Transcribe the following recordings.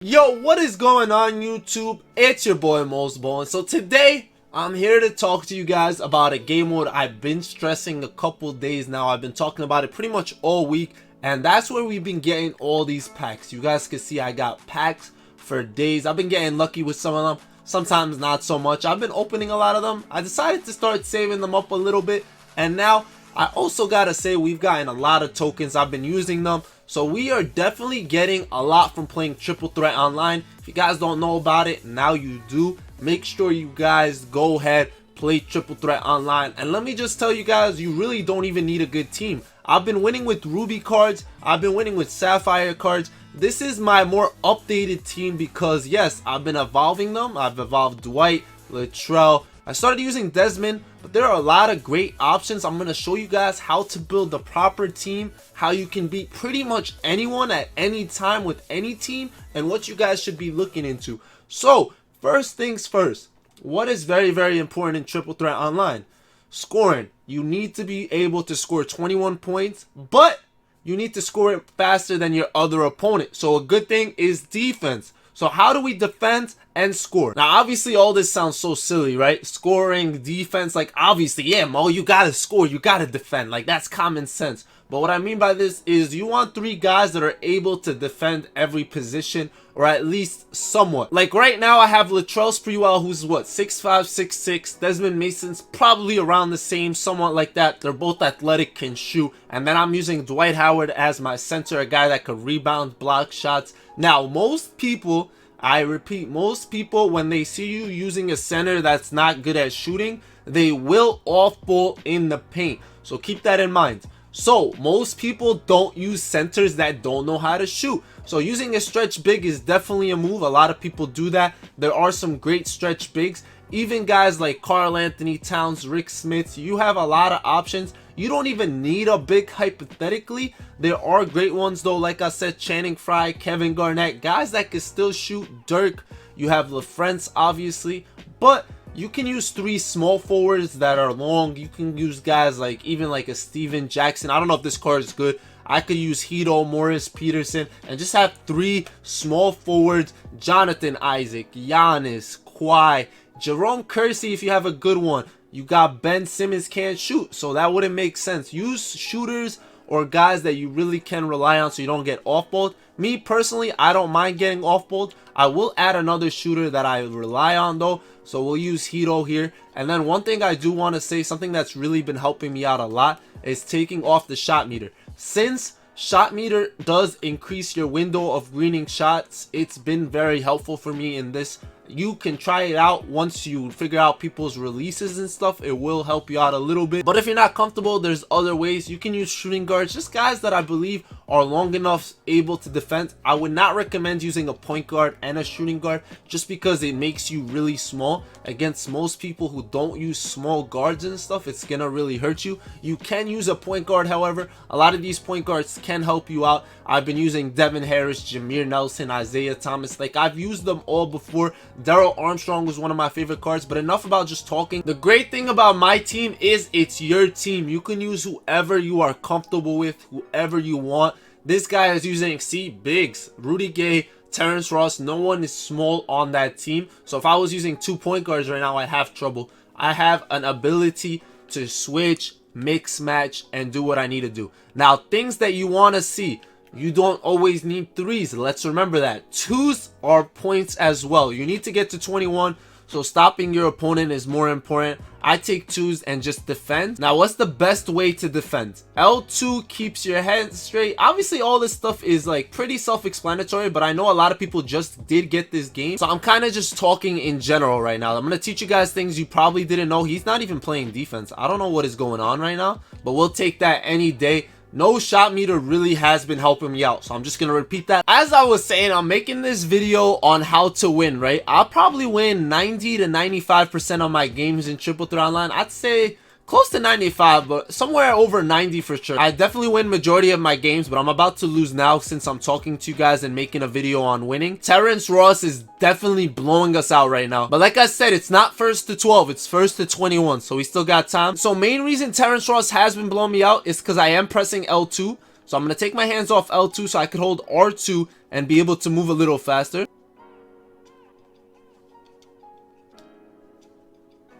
Yo, what is going on YouTube? It's your boy Mosballin. So today I'm here to talk to you guys about a game mode I've been stressing a couple days now. I've been talking about it pretty much all week, and that's where we've been getting all these packs. You guys can see I got packs for days. I've been getting lucky with some of them, sometimes not so much. I've been opening a lot of them. I decided to start saving them up a little bit, and now I also gotta say we've gotten a lot of tokens. I've been using them. So we are definitely getting a lot from playing Triple Threat Online. If you guys don't know about it, now you do. Make sure you guys go ahead, play Triple Threat Online. And let me just tell you guys, you really don't even need a good team. I've been winning with Ruby cards. I've been winning with Sapphire cards. This is my more updated team because, yes, I've been evolving them. I've evolved Dwight, Latrell. I started using Desmond, but there are a lot of great options. I'm going to show you guys how to build the proper team, how you can beat pretty much anyone at any time with any team, and what you guys should be looking into. So, first things first, what is very important in Triple Threat Online? Scoring. You need to be able to score 21 points, but you need to score it faster than your other opponent. So a good thing is defense. So how do we defend and score? Now, obviously, all this sounds so silly, right? Scoring, defense, like, obviously, yeah, Mo, you gotta score, you gotta defend. Like, that's common sense. But what I mean by this is you want 3 guys that are able to defend every position, or at least somewhat. Like, right now, I have Latrell Sprewell, who's what, 6'5", 6'6". Desmond Mason's probably around the same, somewhat like that. They're both athletic, can shoot. And then I'm using Dwight Howard as my center, a guy that could rebound, block shots. Now, most people, I repeat, most people, when they see you using a center that's not good at shooting, they will off-ball in the paint. So keep that in mind. So most people don't use centers that don't know how to shoot. So using a stretch big is definitely a move. A lot of people do that. There are some great stretch bigs. Even guys like Karl Anthony Towns, Rick Smith, you have a lot of options. You don't even need a big hypothetically. There are great ones though, like I said, Channing Frye, Kevin Garnett, guys that can still shoot. Dirk, you have LaFrance obviously, but you can use 3 small forwards that are long. You can use guys like even like a Steven Jackson. I don't know if this card is good. I could use Hito, Morris, Peterson, and just have 3 small forwards. Jonathan Isaac, Giannis, Kawhi, Jerome Kersey if you have a good one. You got Ben Simmons can't shoot, so that wouldn't make sense. Use shooters or guys that you really can rely on so you don't get off-balled. Me personally, I don't mind getting off-balled. I will add another shooter that I rely on though, so we'll use Hito here. And then one thing I do want to say, something that's really been helping me out a lot, is taking off the shot meter. Since shot meter does increase your window of greening shots, it's been very helpful for me in this. You can try it out once you figure out people's releases and stuff. It will help you out a little bit. But if you're not comfortable, there's other ways. You can use shooting guards, just guys that I believe are long enough able to defend. I would not recommend using a point guard and a shooting guard just because it makes you really small. Against most people who don't use small guards and stuff, it's gonna really hurt you. You can use a point guard, however. A lot of these point guards can help you out. I've been using Devin Harris, Jameer Nelson, Isaiah Thomas. Like, I've used them all before. Daryl Armstrong was one of my favorite cards, but enough about just talking. The great thing about my team is it's your team. You can use whoever you are comfortable with, whoever you want. This guy is using bigs, Rudy Gay, Terrence Ross. No one is small on that team. So if I was using 2 point guards right now, I'd have trouble. I have an ability to switch, mix, match, and do what I need to do. Now, things that you want to see. You don't always need 3s. Let's remember that. 2s are points as well. You need to get to 21. So stopping your opponent is more important. I take 2s and just defend. Now, what's the best way to defend? L2 keeps your head straight. Obviously, all this stuff is like pretty self-explanatory, but I know a lot of people just did get this game. So I'm kind of just talking in general right now. I'm going to teach you guys things you probably didn't know. He's not even playing defense. I don't know what is going on right now, but we'll take that any day. No shot meter really has been helping me out, so I'm just gonna repeat that. As I was saying, I'm making this video on how to win, right? I'll probably win 90 to 95% of my games in Triple Threat Online. I'd say close to 95, but somewhere over 90 for sure. I definitely win majority of my games, but I'm about to lose now since I'm talking to you guys and making a video on winning. Terrence Ross is definitely blowing us out right now. But like I said, it's not 1st to 12, it's 1st to 21, so we still got time. So main reason Terrence Ross has been blowing me out is because I am pressing L2. So I'm going to take my hands off L2 so I could hold R2 and be able to move a little faster.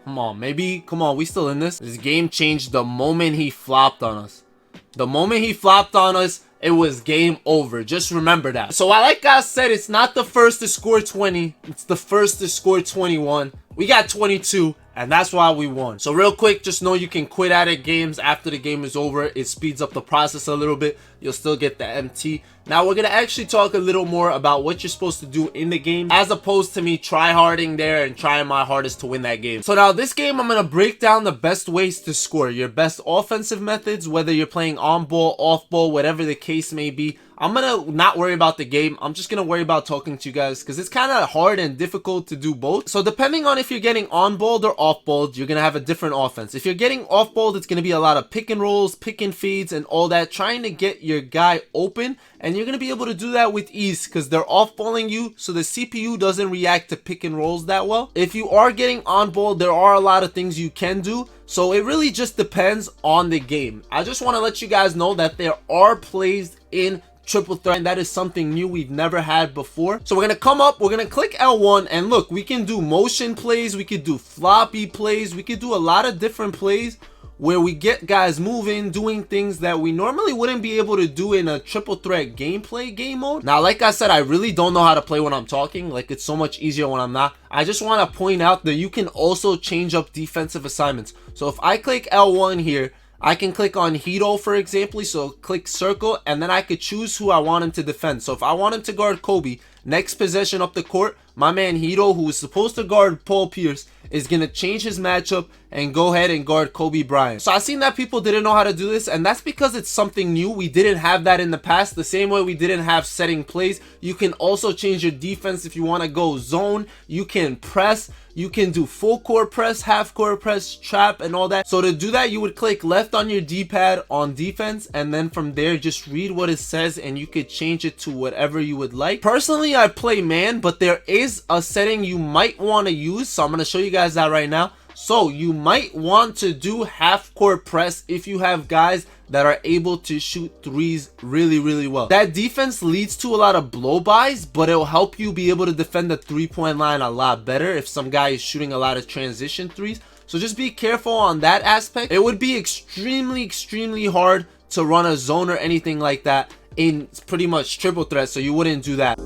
Come on, maybe. Come on, we still in this. This game changed the moment he flopped on us. The moment he flopped on us, it was game over. Just remember that. So like I said, it's not the first to score 20. It's the first to score 21. We got 22, and that's why we won. So real quick, just know you can quit at it games after the game is over. It speeds up the process a little bit. You'll still get the MT. Now we're going to actually talk a little more about what you're supposed to do in the game, as opposed to me try-harding there and trying my hardest to win that game. So now this game, I'm going to break down the best ways to score. Your best offensive methods, whether you're playing on ball, off ball, whatever the case may be. I'm going to not worry about the game. I'm just going to worry about talking to you guys because it's kind of hard and difficult to do both. So depending on if you're getting on-balled or off-balled, you're going to have a different offense. If you're getting off-balled, it's going to be a lot of pick and rolls, pick and feeds, and all that, trying to get your guy open. And you're going to be able to do that with ease because they're off-balling you, so the CPU doesn't react to pick and rolls that well. If you are getting on-ball, there are a lot of things you can do. So it really just depends on the game. I just want to let you guys know that there are plays in triple threat, and that is something new we've never had before. So we're gonna come up, we're gonna click L1, and look, we can do motion plays, we could do floppy plays, we could do a lot of different plays where we get guys moving, doing things that we normally wouldn't be able to do in a triple threat gameplay game mode. Now, like I said, I really don't know how to play when I'm talking. Like, it's so much easier when I'm not. I just want to point out that you can also change up defensive assignments. So if I click L1 here, I can click on Hito, for example, so click circle, and then I could choose who I want him to defend. So if I want him to guard Kobe, next possession up the court, my man Hito, who is supposed to guard Paul Pierce, is going to change his matchup and go ahead and guard Kobe Bryant. So I've seen that people didn't know how to do this, and that's because it's something new. We didn't have that in the past. The same way we didn't have setting plays. You can also change your defense if you want to go zone. You can press. You can do full court press, half court press, trap, and all that. So to do that, you would click left on your D-pad on defense, and then from there, just read what it says, and you could change it to whatever you would like. Personally, I play man, but there is a setting you might want to use, so I'm going to show you guys that right now. So you might want to do half court press if you have guys that are able to shoot threes really well. That defense leads to a lot of blow-bys, but it'll help you be able to defend the three-point line a lot better if some guy is shooting a lot of transition threes. So just be careful on that aspect. It would be extremely hard to run a zone or anything like that in pretty much triple threat, so you wouldn't do that.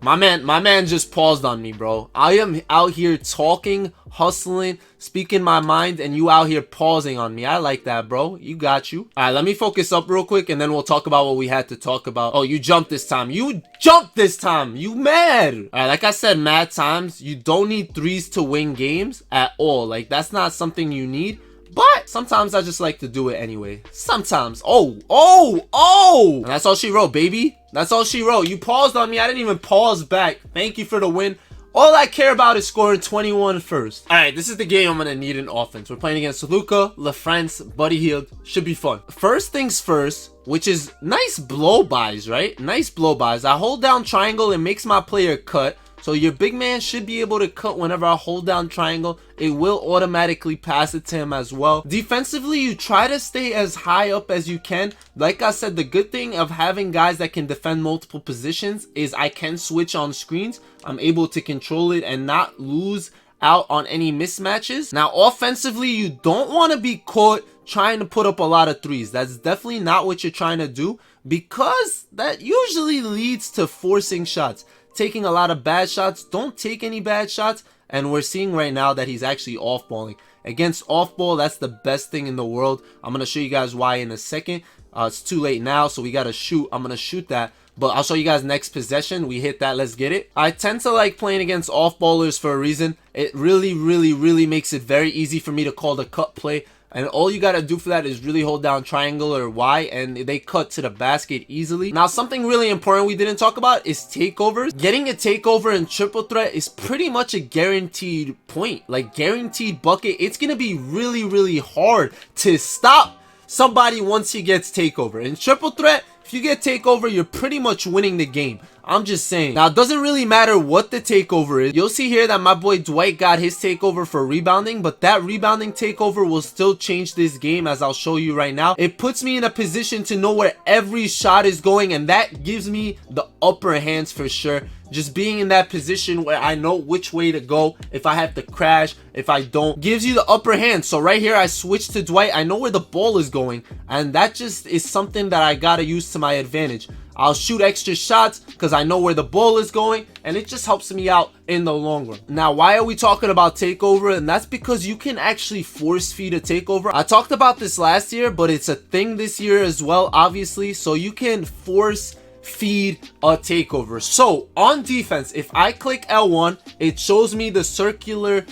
My man just paused on me, bro. I am out here talking, hustling, speaking my mind, and you out here pausing on me. I like that, bro. You got you. All right, let me focus up real quick, and then we'll talk about what we had to talk about. Oh, you jumped this time. You jumped this time. You mad. All right, like I said, mad times. You don't need threes to win games at all. Like, that's not something you need. But sometimes I just like to do it anyway. Sometimes. Oh. And that's all she wrote, baby. That's all she wrote. You paused on me. I didn't even pause back. Thank you for the win. All I care about is scoring 21 first. All right, this is the game I'm going to need an offense. We're playing against Luka, LaFrance, Buddy Hield. Should be fun. First things first, which is nice blow-bys, right? Nice blow-bys. I hold down triangle. It makes my player cut. So your big man should be able to cut whenever I hold down triangle. It will automatically pass it to him as well. Defensively, you try to stay as high up as you can. Like I said, the good thing of having guys that can defend multiple positions is I can switch on screens. I'm able to control it and not lose out on any mismatches. Now, offensively, you don't want to be caught trying to put up a lot of threes. That's definitely not what you're trying to do, because that usually leads to forcing shots. Taking a lot of bad shots. Don't take any bad shots. And we're seeing right now that he's actually off-balling. Against off-ball, that's the best thing in the world. I'm going to show you guys why in a second. It's too late now, so we got to shoot. I'm going to shoot that. But I'll show you guys next possession. We hit that. Let's get it. I tend to like playing against off-ballers for a reason. It really makes it very easy for me to call the cut play. And all you got to do for that is really hold down triangle or Y, and they cut to the basket easily. Now, something really important we didn't talk about is takeovers. Getting a takeover in triple threat is pretty much a guaranteed point, like guaranteed bucket. It's going to be really hard to stop somebody once he gets takeover. In triple threat, if you get takeover, you're pretty much winning the game. I'm just saying. Now, it doesn't really matter what the takeover is. You'll see here that my boy Dwight got his takeover for rebounding, but that rebounding takeover will still change this game, as I'll show you right now. It puts me in a position to know where every shot is going, and that gives me the upper hands for sure. Just being in that position where I know which way to go, if I have to crash, if I don't, gives you the upper hand. So right here, I switch to Dwight. I know where the ball is going, and that just is something that I gotta use to my advantage. I'll shoot extra shots because I know where the ball is going, and it just helps me out in the long run. Now, why are we talking about takeover? And that's because you can actually force feed a takeover. I talked about this last year, but it's a thing this year as well, obviously. So you can force feed a takeover. So on defense, if I click L1, it shows me the circular,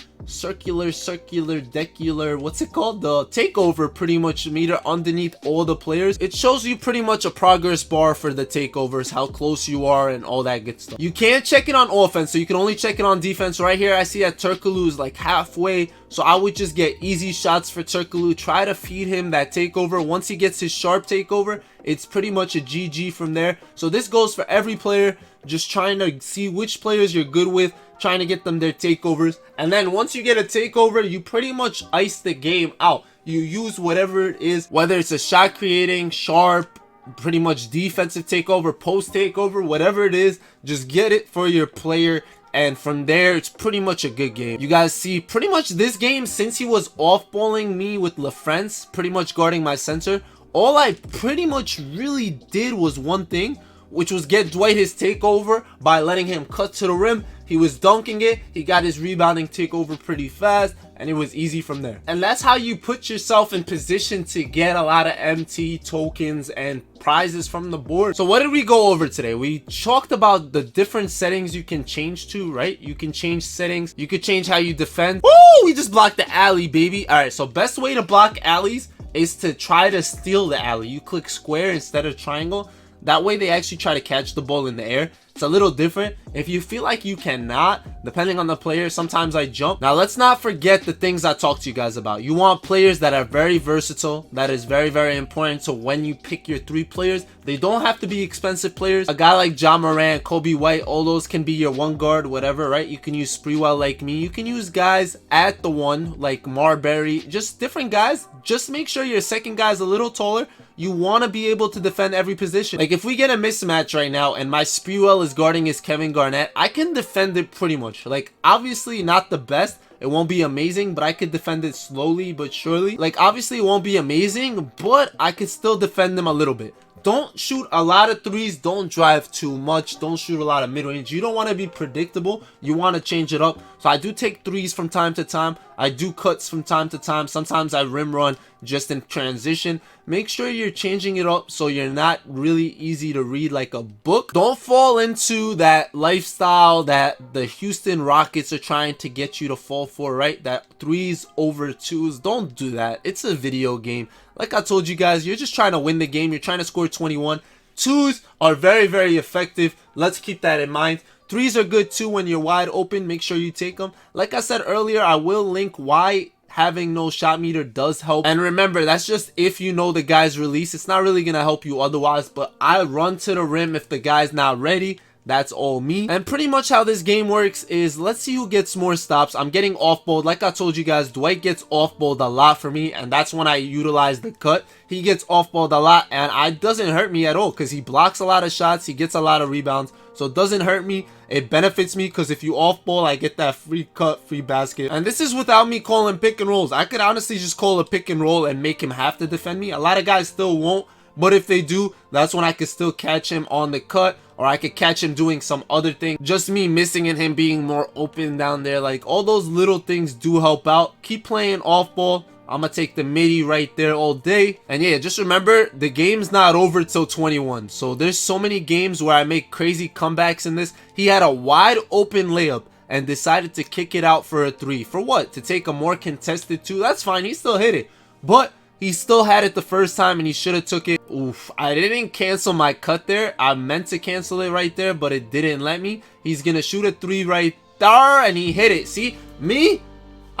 what's it called, the takeover pretty much meter underneath all the players. It shows you pretty much a progress bar for the takeovers, how close you are and all that good stuff. You can't check it on offense, so you can only check it on defense. Right here I see that Turkoglu is like halfway, so I would just get easy shots for Turkoglu, try to feed him that takeover. Once he gets his sharp takeover, it's pretty much a GG from there. So this goes for every player, just trying to see which players you're good with, trying to get them their takeovers. And then once you get a takeover, you pretty much ice the game out. You use whatever it is, whether it's a shot creating, sharp, pretty much defensive takeover, post takeover, whatever it is, just get it for your player. And from there, it's pretty much a good game. You guys see pretty much this game, since he was off-balling me with LaFrance, pretty much guarding my center, all I pretty much really did was one thing, which was get Dwight his takeover by letting him cut to the rim. He was dunking it, he got his rebounding takeover pretty fast, and it was easy from there. And that's how you put yourself in position to get a lot of MT tokens and prizes from the board. So what did we go over today? We talked about the different settings you can change to, right? You can change settings, you could change how you defend. Woo! We just blocked the alley, baby. All right, so best way to block alleys is to try to steal the alley. You click square instead of triangle. That way they actually try to catch the ball in the air. It's a little different. If you feel like you cannot, depending on the player, sometimes I jump. Now let's not forget the things I talked to you guys about. You want players that are very versatile. That is very, very important. So when you pick your 3 players, they don't have to be expensive players. A guy like Ja Morant, Kobe White, all those can be your one guard, whatever, right? You can use Spreewell like me. You can use guys at the one like Marbury, just different guys. Just make sure your second guy is a little taller. You want to be able to defend every position. Like if we get a mismatch right now and my Spreewell is guarding his Kevin Garnett, I can defend it pretty much. Like obviously not the best. It won't be amazing, but I could defend it slowly but surely. Like obviously it won't be amazing, but I could still defend them a little bit. Don't shoot a lot of threes. Don't drive too much. Don't shoot a lot of mid-range. You don't want to be predictable. You want to change it up. So I do take threes from time to time. I do cuts from time to time. Sometimes I rim run just in transition. Make sure you're changing it up so you're not really easy to read like a book. Don't fall into that lifestyle that the Houston Rockets are trying to get you to fall for, right? That threes over twos. Don't do that. It's a video game. Like I told you guys, you're just trying to win the game. You're trying to score 21. Twos are very, very effective. Let's keep that in mind. Threes are good too when you're wide open. Make sure you take them. Like I said earlier, I will link why having no shot meter does help. And remember, that's just if you know the guy's release. It's not really going to help you otherwise. But I run to the rim if the guy's not ready. That's all me. And pretty much how this game works is, let's see who gets more stops. I'm getting off-balled. Like I told you guys, Dwight gets off-balled a lot for me, and that's when I utilize the cut. He gets off-balled a lot, and it doesn't hurt me at all because he blocks a lot of shots. He gets a lot of rebounds, so it doesn't hurt me. It benefits me because if you off-ball, I get that free cut, free basket. And this is without me calling pick and rolls. I could honestly just call a pick and roll and make him have to defend me. A lot of guys still won't. But if they do, that's when I could still catch him on the cut, or I could catch him doing some other thing. Just me missing and him being more open down there. Like all those little things do help out. Keep playing off ball. I'm gonna take the midi right there all day. And yeah, just remember, the game's not over till 21. So there's so many games where I make crazy comebacks in this. He had a wide open layup and decided to kick it out for a 3. For what? To take a more contested 2? That's fine. He still hit it. But he still had it the first time and he should have took it. Oof, I didn't cancel my cut there. I meant to cancel it right there, but it didn't let me. He's gonna shoot a 3 right there and he hit it. See, me,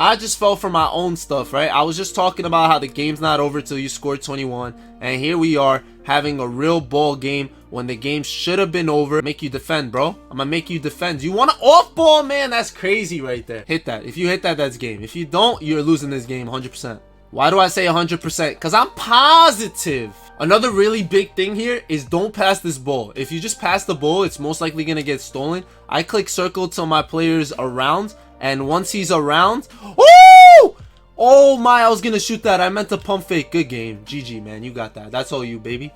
I just fell for my own stuff, right? I was just talking about how the game's not over till you score 21, and here we are having a real ball game when the game should have been over. Make you defend, bro. I'm gonna make you defend. You want to off ball, man? That's crazy right there. Hit that. If you hit that, that's game. If you don't, you're losing this game 100%. Why do I say 100%? Because I'm positive. Another really big thing here is don't pass this ball. If you just pass the ball, it's most likely gonna get stolen. I click circle till my player's around, and once he's around, oh! Oh my, I was gonna shoot that. I meant to pump fake. Good game. GG, man. You got that. That's all you, baby.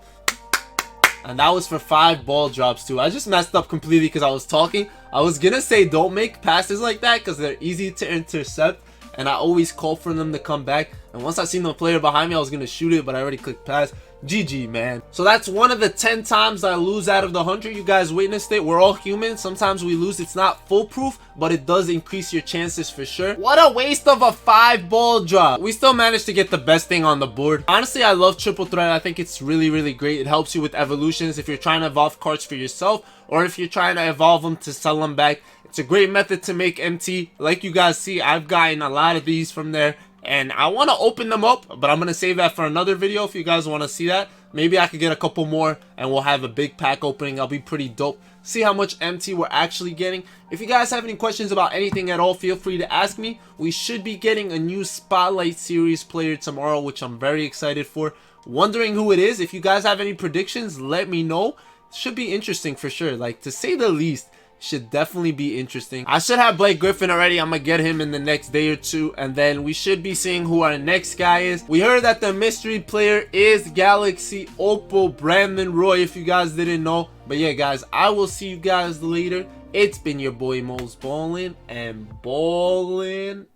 And that was for 5 ball drops too. I just messed up completely because I was talking. I was gonna say don't make passes like that because they're easy to intercept, and I always call for them to come back. And once I seen the player behind me, I was gonna shoot it, but I already clicked pass. GG, man. So that's one of the 10 times I lose out of the 100. You guys witnessed it. We're all human. Sometimes we lose. It's not foolproof, but it does increase your chances for sure. What a waste of a 5 ball drop. We still managed to get the best thing on the board. Honestly, I love triple threat. I think it's really, really great. It helps you with evolutions if you're trying to evolve cards for yourself, or if you're trying to evolve them to sell them back. It's a great method to make MT. Like you guys see, I've gotten a lot of these from there, and I want to open them up, but I'm going to save that for another video if you guys want to see that. Maybe I could get a couple more and we'll have a big pack opening. I'll be pretty dope. See how much MT we're actually getting. If you guys have any questions about anything at all, feel free to ask me. We should be getting a new Spotlight Series player tomorrow, which I'm very excited for. Wondering who it is. If you guys have any predictions, let me know. Should be interesting for sure. Like, to say the least. Should definitely be interesting. I should have Blake Griffin already. I'm gonna get him in the next day or two, and then we should be seeing who our next guy is. We heard that the mystery player is Galaxy Opal Brandon Roy, if you guys didn't know. But yeah, guys, I will see you guys later. It's been your boy Mosballin, and ballin'.